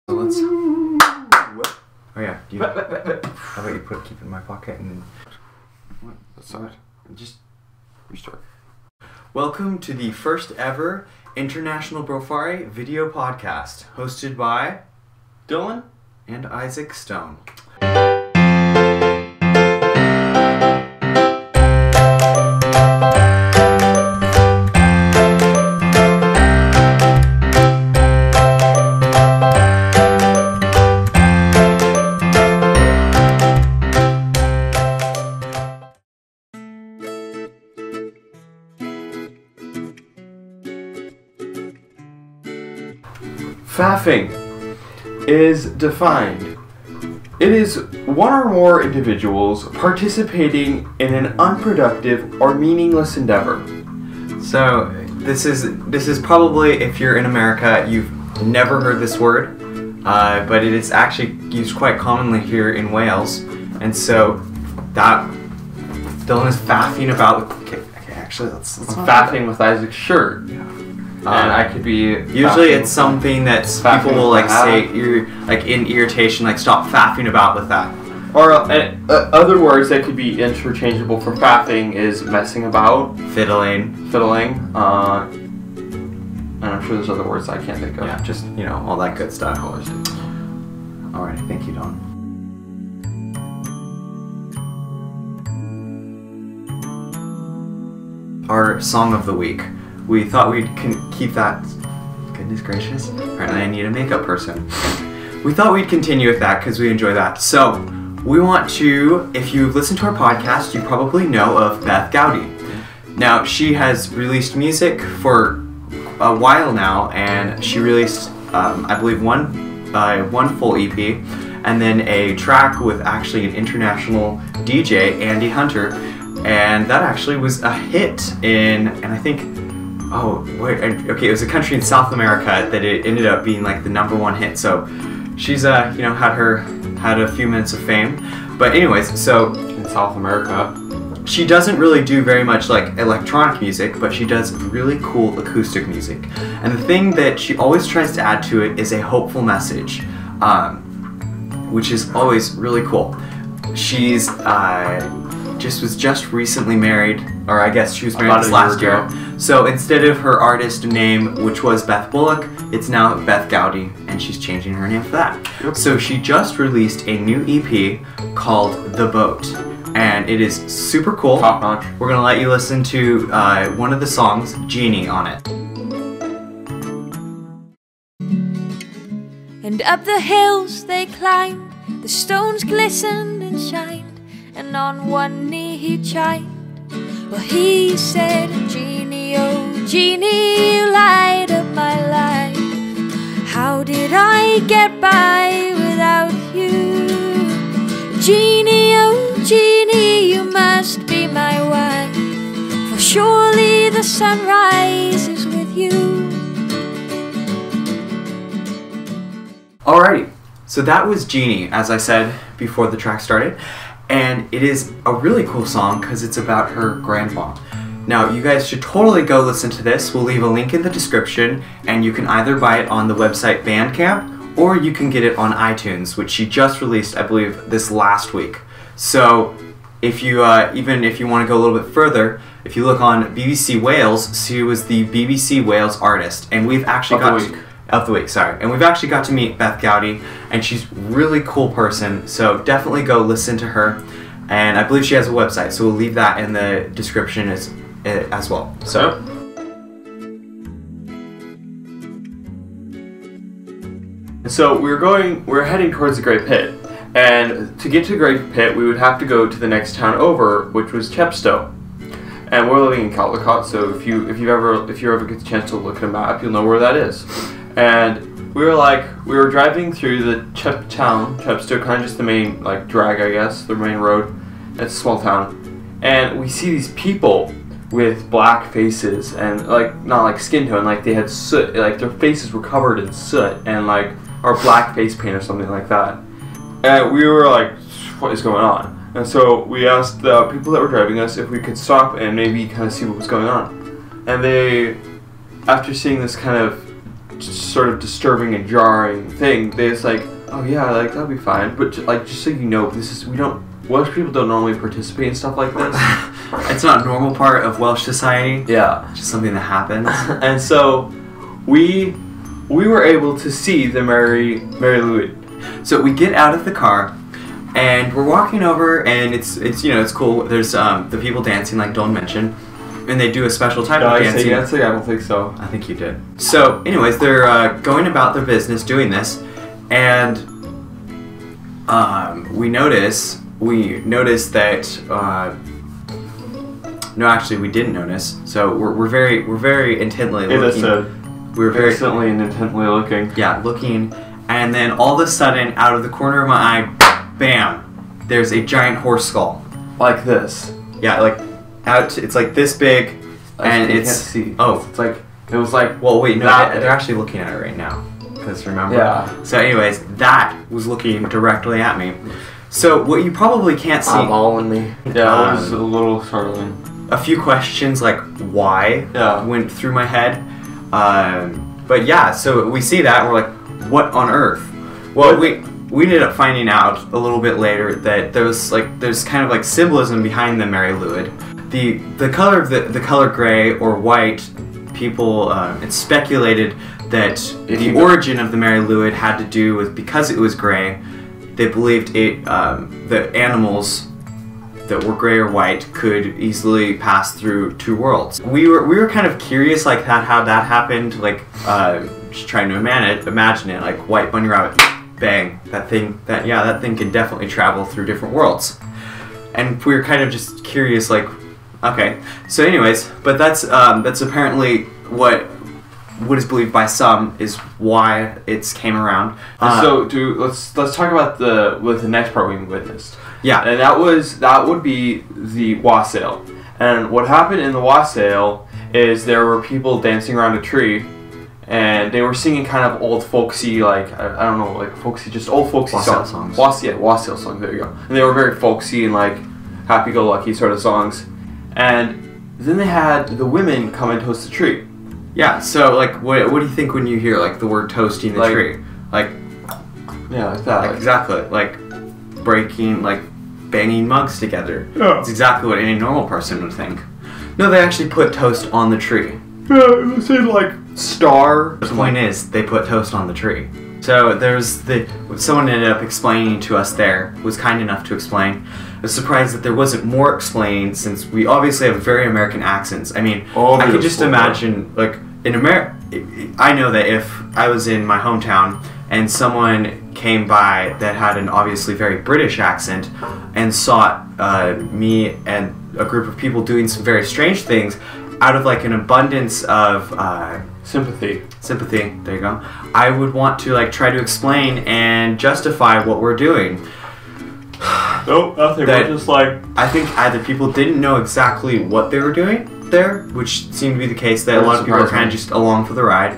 Let's. Oh yeah. How about you keep it in my pocket and. What? That's not. Just restart. Welcome to the first ever International Brofari video podcast, hosted by Dylan and Isaac Stone. Faffing is defined. It is one or more individuals participating in an unproductive or meaningless endeavor. So this is probably, if you're in America, you've never heard this word, but it is actually used quite commonly here in Wales, and so that Dylan is faffing about. Okay, actually, let's Faffing with Isaac's shirt. Yeah. And I could be. Usually, it's something that people will like say, you're like in irritation, like stop faffing about with that. Or other words that could be interchangeable for faffing is messing about, Fiddling. and I'm sure there's other words I can't think of. Yeah, just, you know, all that good stuff. Alrighty, thank you, Don. Our song of the week. We thought we'd keep that. Goodness gracious. Apparently I need a makeup person. We thought we'd continue with that because we enjoy that. So, we want to, if you've listened to our podcast, you probably know of Beth Goudie. Now, she has released music for a while now, and she released, I believe, one full EP, and then a track with actually an international DJ, Andy Hunter, and that actually was a hit in, and I think, it was a country in South America that it ended up being like the #1 hit. So she's had a few minutes of fame. But anyways, so In South America. she doesn't really do very much like electronic music, but she does really cool acoustic music. And the thing that she always tries to add to it is a hopeful message, which is always really cool. She's was just recently married, or I guess she was married this last year. So instead of her artist name, which was Beth Bullock, it's now Beth Goudie, and she's changing her name for that. Yep. So she just released a new EP called The Boat, and it is super cool. Top notch. We're gonna let you listen to one of the songs, Jeanie, on it. And up the hills they climbed, the stones glistened and shined, and on one knee he chimed. Well, he said, Jeanie, oh Jeanie, you light up my life. How did I get by without you? Jeanie, oh Jeanie, you must be my wife, for surely the sun rises with you. Alrighty, so that was Jeanie, as I said before the track started. And it is a really cool song because it's about her grandma. Now, you guys should totally go listen to this. We'll leave a link in the description, and you can either buy it on the website Bandcamp, or you can get it on iTunes, which she just released, I believe, this last week. So, if you even if you want to go a little bit further, if you look on BBC Wales, she was the BBC Wales artist, and we've actually Of the week, sorry. And we've actually got to meet Beth Goudie, and she's a really cool person, so definitely go listen to her. And I believe she has a website, so we'll leave that in the description as well. So, we're heading towards the Great Pit. And to get to the Great Pit, we would have to go to the next town over, which was Chepstow. And we're living in Caldecott, so if you ever get the chance to look at a map, you'll know where that is. And we were driving through the Chepstow, kind of just the main drag, I guess, the main road. It's a small town, and we see these people with black faces and not like skin tone, like they had soot, like their faces were covered in soot and or black face paint or something like that. And we were like, what is going on? And so we asked the people that were driving us if we could stop and maybe kind of see what was going on. And they, after seeing this kind of sort of disturbing and jarring thing, they just like, oh yeah, like that'll be fine. But like, just so you know, Welsh people don't normally participate in stuff like this. It's not a normal part of Welsh society. Yeah, It's just something that happens. and so we were able to see the Mary Lwyd. So we get out of the car, and we're walking over, and it's cool. There's the people dancing, like Don mentioned, and they do a special type of dancing. I don't think so. I think you did. So, anyways, they're going about their business doing this, and we notice that. No, actually, we didn't notice. So we're very intently looking. We're very intently and intently looking. Yeah, looking, and then all of a sudden, out of the corner of my eye, bam! There's a giant horse skull. Like this. Yeah, like it's like this big, and you it's can't see. Oh, it was like. well, wait, no, that they're actually looking at it right now. Because remember. Yeah. So, anyways, that was looking directly at me. So what you probably can't see. Eyeballing me. Yeah, it was a little startling. A few questions like why went through my head. But yeah, so we see that and we're like, what on earth? Well, we ended up finding out a little bit later that there's kind of like symbolism behind the Mary Lwyd. The color of the color gray or white, people it's speculated that the origin of the Mary Lwyd had to do with, because it was gray, they believed the animals that were gray or white could easily pass through two worlds. We were kind of curious like how that happened, like just trying to imagine it, like white bunny rabbit, bang, that thing can definitely travel through different worlds. And we were kind of just curious, like, okay. So anyways, but that's apparently what is believed by some is why it's came around. So let's talk about the next part we witnessed. Yeah, and that would be the Wassail. And what happened in the Wassail is there were people dancing around a tree, and they were singing kind of old folksy, like I don't know, like folksy, just old folksy songs. Wassail songs. There you go. And they were very folksy and like happy-go-lucky sort of songs. And then they had the women come and toast the tree. Yeah. So like, what do you think when you hear like the word toasting the tree? Like, yeah, like that. Like, exactly. Like breaking, like banging mugs together. Yeah. It's exactly what any normal person would think. No, they actually put toast on the tree. Yeah, it said like star. The point is, they put toast on the tree. So someone ended up explaining to us there, was kind enough to explain. I was surprised that there wasn't more explained, since we obviously have very American accents. I mean, I could just imagine, like, in America, I know that if I was in my hometown and someone came by that had an obviously very British accent and saw me and a group of people doing some very strange things, out of like an abundance of sympathy, there you go, I would want to like try to explain and justify what we're doing. Nope, nothing. We're just like, I think either people didn't know exactly what they were doing there, which seemed to be the case, that a lot of people were kind of just along for the ride,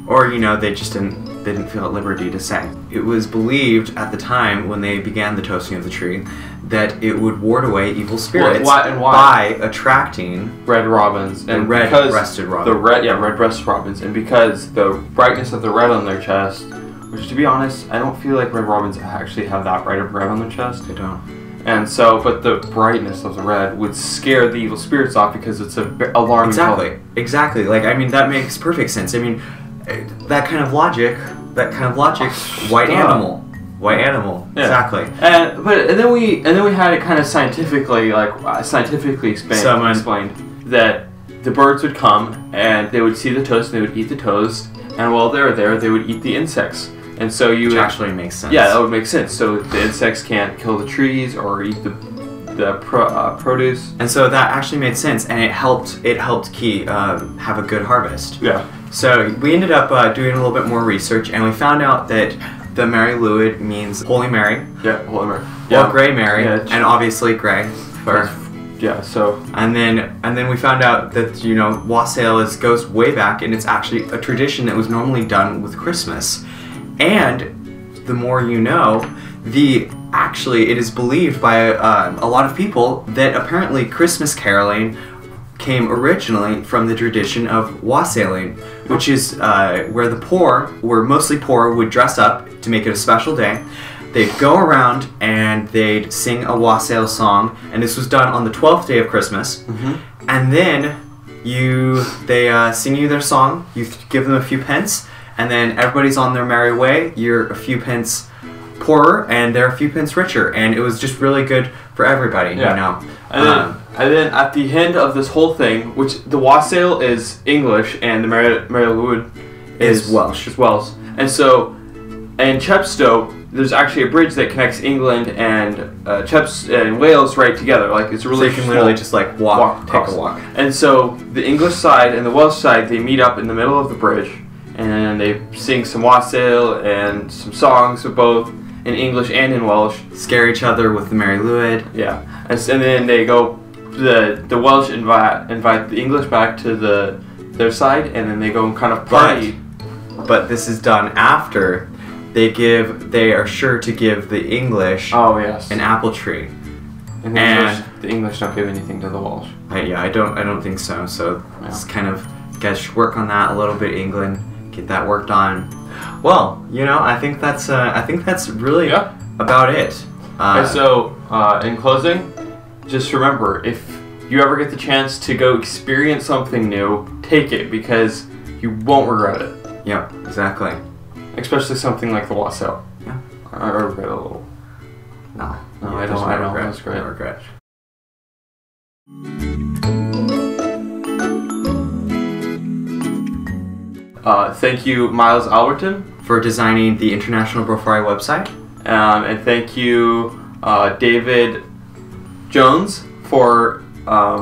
or they just didn't feel at liberty to say. It was believed at the time when they began the toasting of the tree that it would ward away evil spirits by attracting red robins and red-breasted robins. Red-breasted robins, and because the brightness of the red on their chest, which to be honest, I don't feel like red robins actually have that bright of red on their chest. They don't. And so, but the brightness of the red would scare the evil spirits off because it's a alarming color. Exactly. Like, I mean, that makes perfect sense. I mean, that kind of logic, white animal. Yeah. Exactly. And then we had it kind of scientifically explained that the birds would come and they would see the toast and they would eat the toast, and while they were there they would eat the insects. And so which actually makes sense. Yeah, that would make sense. So the insects can't kill the trees or eat the produce. And so that actually made sense, and it helped have a good harvest. Yeah. So we ended up doing a little bit more research, and we found out that the Mary Lwyd means Holy Mary. Yeah, Holy Mary. Or Grey Mary, and obviously Grey. And then we found out that Wassail goes way back, and it's actually a tradition that was normally done with Christmas. And the more you know, it is believed by a lot of people that apparently Christmas caroling came originally from the tradition of wassailing, which is where the poor, mostly poor, would dress up to make it a special day. They'd go around and they'd sing a wassail song, and this was done on the 12th day of Christmas. And then they sing you their song, you give them a few pence, and then everybody's on their merry way. You're a few pence poorer, and they're a few pence richer, and it was just really good for everybody, you know. And then at the end of this whole thing, which the wassail is English and the Mary Lwyd is Welsh. And so, in Chepstow, there's actually a bridge that connects England and and Wales right together. Like, it's really so you can literally just like take a walk. And so the English side and the Welsh side, they meet up in the middle of the bridge, and they sing some wassail and some songs of both in English and in Welsh. Scare each other with the Mary Lwyd. Yeah, and then they go. The Welsh invite the English back to their side, and then they go and kind of party. But this is done after they are sure to give the English an apple tree. And the English don't give anything to the Welsh. I don't think so. So it's kind of, you guys should work on that a little bit, England. Get that worked on. Well, I think that's really about it. And so, in closing, just remember, if you ever get the chance to go experience something new, take it, because you won't regret it. Yeah, exactly. Especially something like the wassail. Yeah. I regret it a little. No, I don't. That's great. No regret. Thank you, Miles Albritton, for designing the International Brofari website. And thank you, David Jones, for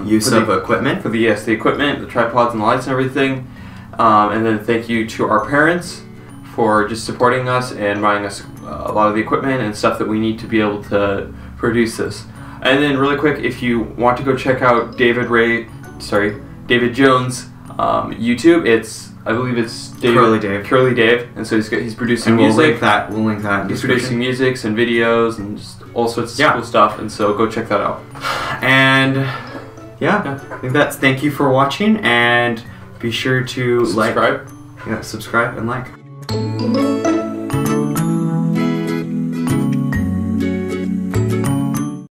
use of equipment. For the equipment, the tripods and the lights and everything. And then thank you to our parents for just supporting us and buying us a lot of the equipment and stuff that we need to be able to produce this. And then really quick, if you want to go check out David Jones' YouTube, I believe it's Curly Dave, and so he's producing music. We'll link that. He's producing music and videos and just all sorts of cool stuff, and so go check that out. And I think thank you for watching, and be sure to subscribe. Subscribe and like.